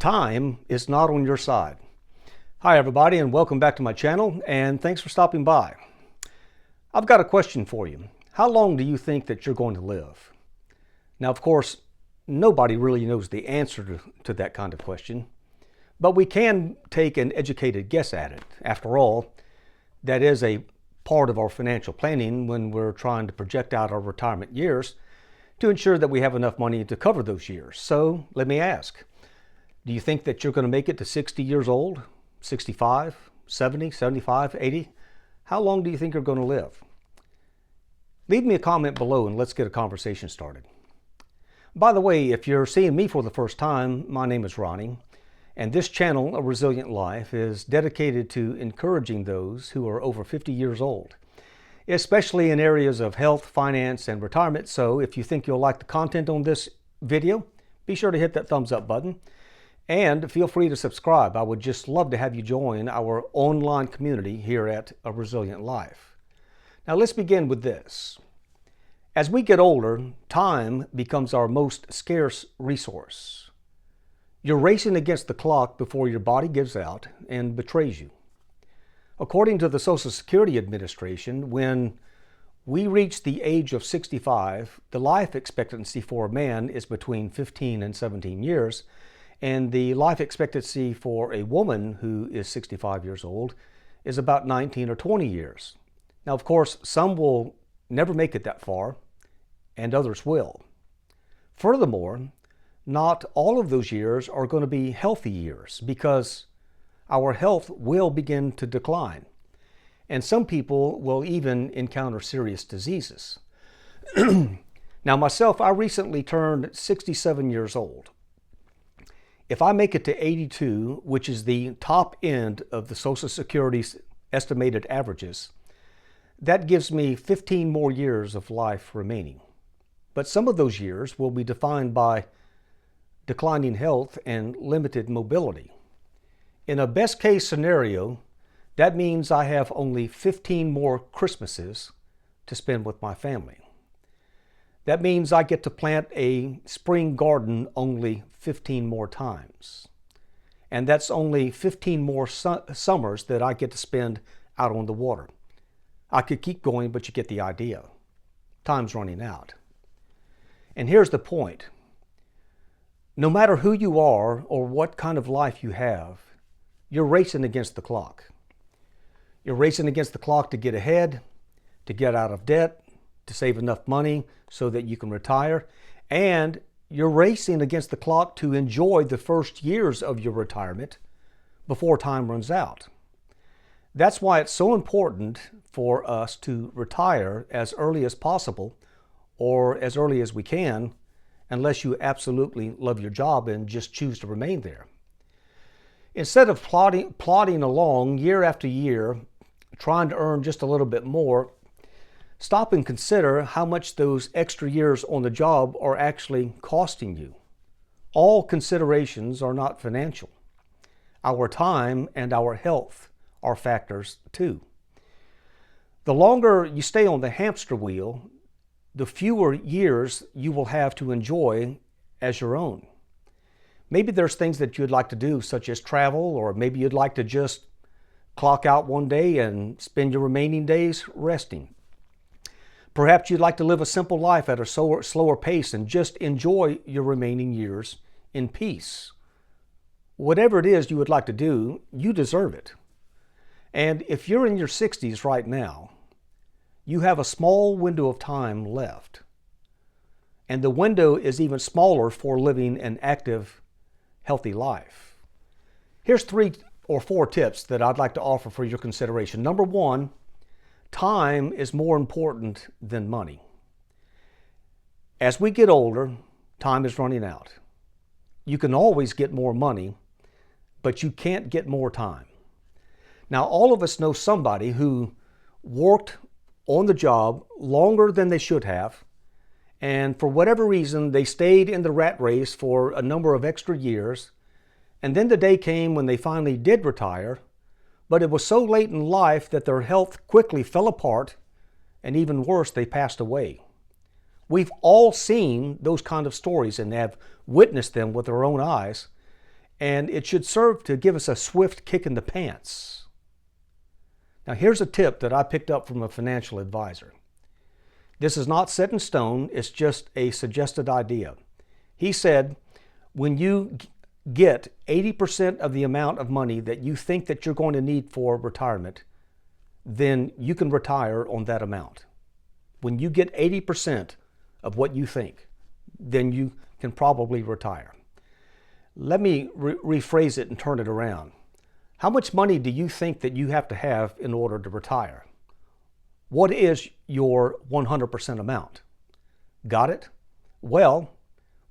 Time is not on your side. Hi everybody, and welcome back to my channel, and thanks for stopping by. I've got a question for you. How long do you think that you're going to live? Now, of course, nobody really knows the answer to that kind of question, but we can take an educated guess at it. After all, that is a part of our financial planning when we're trying to project out our retirement years to ensure that we have enough money to cover those years. So let me ask, do you think that you're going to make it to 60 years old, 65, 70, 75, 80? How long do you think you're going to live? Leave me a comment below and let's get a conversation started. By the way, if you're seeing me for the first time, my name is Ronnie, and this channel, A Resilient Life, is dedicated to encouraging those who are over 50 years old, especially in areas of health, finance, and retirement. So if you think you'll like the content on this video, be sure to hit that thumbs up button. And feel free to subscribe. I would just love to have you join our online community here at A Resilient Life. Now let's begin with this. As we get older, time becomes our most scarce resource. You're racing against the clock before your body gives out and betrays you. According to the Social Security Administration, when we reach the age of 65, the life expectancy for a man is between 15 and 17 years, and the life expectancy for a woman who is 65 years old is about 19 or 20 years. Now, of course, some will never make it that far, and others will. Furthermore, not all of those years are going to be healthy years because our health will begin to decline, and some people will even encounter serious diseases. Now, myself, I recently turned 67 years old. If I make it to 82, which is the top end of the Social Security's estimated averages, that gives me 15 more years of life remaining. But some of those years will be defined by declining health and limited mobility. In a best case scenario, that means I have only 15 more Christmases to spend with my family. That means I get to plant a spring garden only 15 more times. And that's only 15 more summers that I get to spend out on the water. I could keep going, but you get the idea. Time's running out. And here's the point. No matter who you are or what kind of life you have, you're racing against the clock. You're racing against the clock to get ahead, to get out of debt, to save enough money so that you can retire, and you're racing against the clock to enjoy the first years of your retirement before time runs out. That's why it's so important for us to retire as early as possible or as early as we can, unless you absolutely love your job and just choose to remain there. Instead of plodding along year after year, trying to earn just a little bit more, stop and consider how much those extra years on the job are actually costing you. All considerations are not financial. Our time and our health are factors too. The longer you stay on the hamster wheel, the fewer years you will have to enjoy as your own. Maybe there's things that you'd like to do, such as travel, or maybe you'd like to just clock out one day and spend your remaining days resting. Perhaps you'd like to live a simple life at a slower pace and just enjoy your remaining years in peace. Whatever it is you would like to do, you deserve it. And if you're in your 60s right now, you have a small window of time left. And the window is even smaller for living an active, healthy life. Here's 3 or 4 tips that I'd like to offer for your consideration. Number 1, time is more important than money. As we get older, time is running out. You can always get more money, but you can't get more time. Now, all of us know somebody who worked on the job longer than they should have, and for whatever reason, they stayed in the rat race for a number of extra years, and then the day came when they finally did retire, but it was so late in life that their health quickly fell apart, and even worse, they passed away. We've all seen those kind of stories and have witnessed them with our own eyes, and it should serve to give us a swift kick in the pants. Now, here's a tip that I picked up from a financial advisor. This is not set in stone, it's just a suggested idea. He said, when you get 80% of the amount of money that you think that you're going to need for retirement, then you can retire on that amount. When you get 80% of what you think, then you can probably retire. Let me rephrase it and turn it around. How much money do you think that you have to have in order to retire? What is your 100% amount? Got it? Well,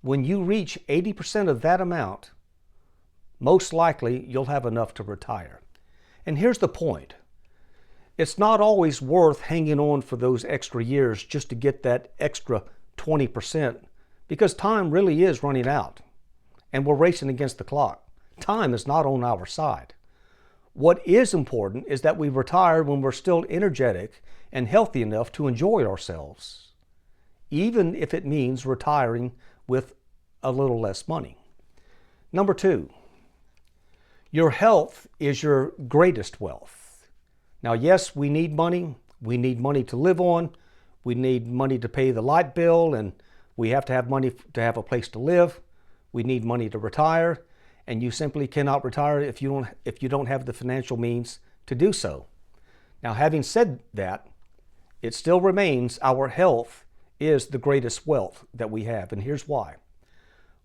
when you reach 80% of that amount, most likely you'll have enough to retire. And here's the point. It's not always worth hanging on for those extra years just to get that extra 20%, because time really is running out and we're racing against the clock. Time is not on our side. What is important is that we retire when we're still energetic and healthy enough to enjoy ourselves, even if it means retiring with a little less money. Number 2, your health is your greatest wealth. Now, yes, we need money. We need money to live on. We need money to pay the light bill, and we have to have money to have a place to live. We need money to retire, and you simply cannot retire if you don't have the financial means to do so. Now, having said that, it still remains our health is the greatest wealth that we have, and here's why.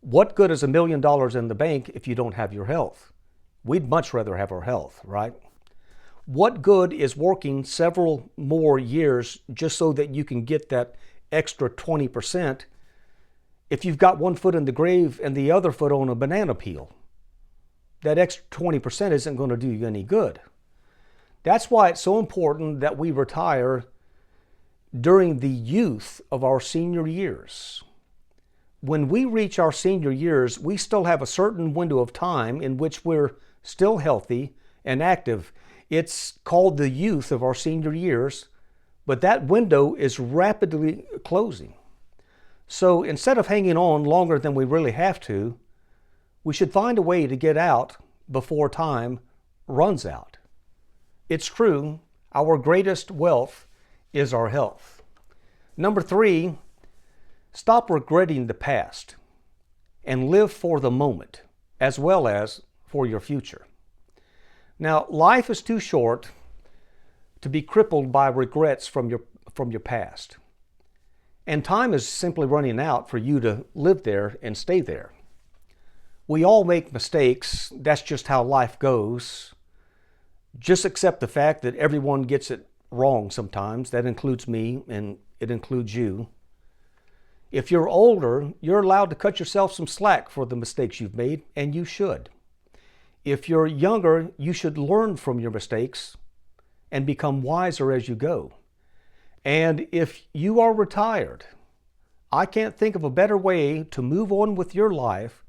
What good is $1 million in the bank if you don't have your health? We'd much rather have our health, right? What good is working several more years just so that you can get that extra 20% if you've got one foot in the grave and the other foot on a banana peel? That extra 20% isn't going to do you any good. That's why it's so important that we retire during the youth of our senior years. When we reach our senior years, we still have a certain window of time in which we're still healthy and active. It's called the youth of our senior years, but that window is rapidly closing. So instead of hanging on longer than we really have to, we should find a way to get out before time runs out. It's true, our greatest wealth is our health. Number 3, stop regretting the past and live for the moment as well as for your future. Now, life is too short to be crippled by regrets from your past. And time is simply running out for you to live there and stay there. We all make mistakes. That's just how life goes. Just accept the fact that everyone gets it wrong sometimes. That includes me, and it includes you. If you're older, you're allowed to cut yourself some slack for the mistakes you've made, and you should. If you're younger, you should learn from your mistakes and become wiser as you go. And if you are retired, I can't think of a better way to move on with your life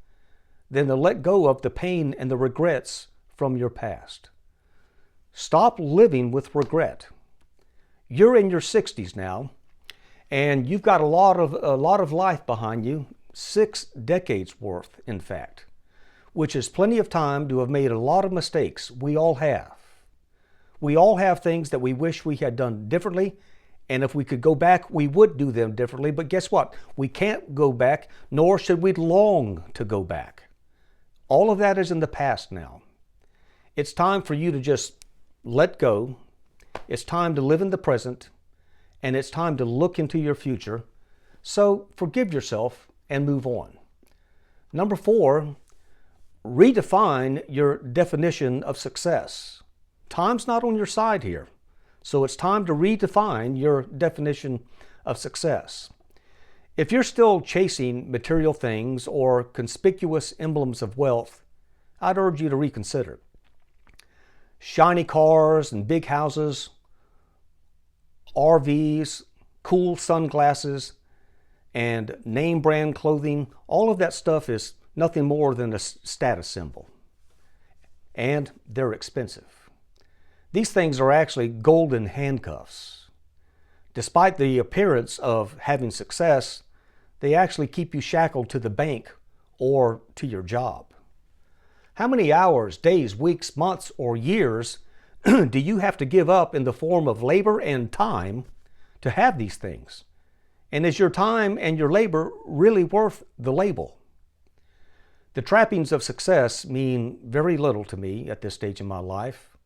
than to let go of the pain and the regrets from your past. Stop living with regret. You're in your 60s now, and you've got a lot of life behind you, 6 decades worth, in fact, which is plenty of time to have made a lot of mistakes. We all have. We all have things that we wish we had done differently, and if we could go back, we would do them differently. But guess what? We can't go back, nor should we long to go back. All of that is in the past now. It's time for you to just let go. It's time to live in the present, and it's time to look into your future. So forgive yourself and move on. Number 4, redefine your definition of success. Time's not on your side here. So it's time to redefine your definition of success. If you're still chasing material things or conspicuous emblems of wealth, I'd urge you to reconsider. Shiny cars and big houses, RVs, cool sunglasses, and name brand clothing, all of that stuff is nothing more than a status symbol. And they're expensive. These things are actually golden handcuffs. Despite the appearance of having success, they actually keep you shackled to the bank or to your job. How many hours, days, weeks, months, or years do you have to give up in the form of labor and time to have these things? And is your time and your labor really worth the label? The trappings of success mean very little to me at this stage in my life,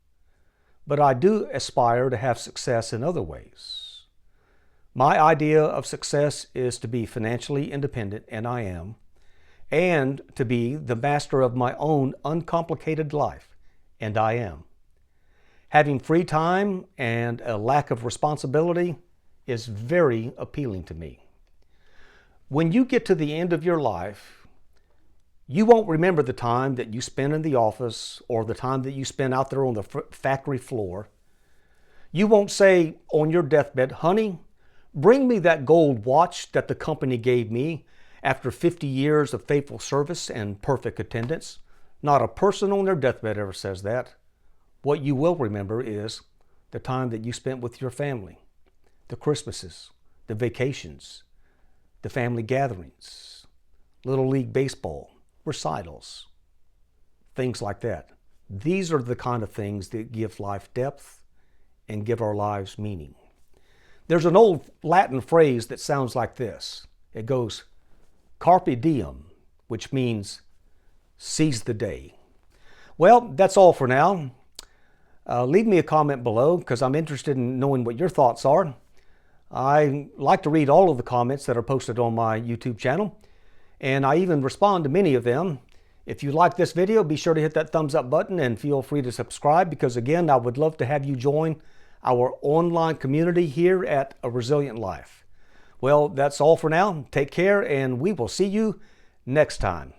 but I do aspire to have success in other ways. My idea of success is to be financially independent, and I am, and to be the master of my own uncomplicated life, and I am. Having free time and a lack of responsibility is very appealing to me. When you get to the end of your life, you won't remember the time that you spent in the office or the time that you spent out there on the factory floor. You won't say on your deathbed, "Honey, bring me that gold watch that the company gave me after 50 years of faithful service and perfect attendance." Not a person on their deathbed ever says that. What you will remember is the time that you spent with your family, the Christmases, the vacations, the family gatherings, Little League Baseball, recitals, things like that. These are the kind of things that give life depth and give our lives meaning. There's an old Latin phrase that sounds like this. It goes, carpe diem, which means seize the day. Well, that's all for now. Leave me a comment below because I'm interested in knowing what your thoughts are. I like to read all of the comments that are posted on my YouTube channel, and I even respond to many of them. If you like this video, be sure to hit that thumbs up button and feel free to subscribe because, again, I would love to have you join our online community here at A Resilient Life. Well, that's all for now. Take care, and we will see you next time.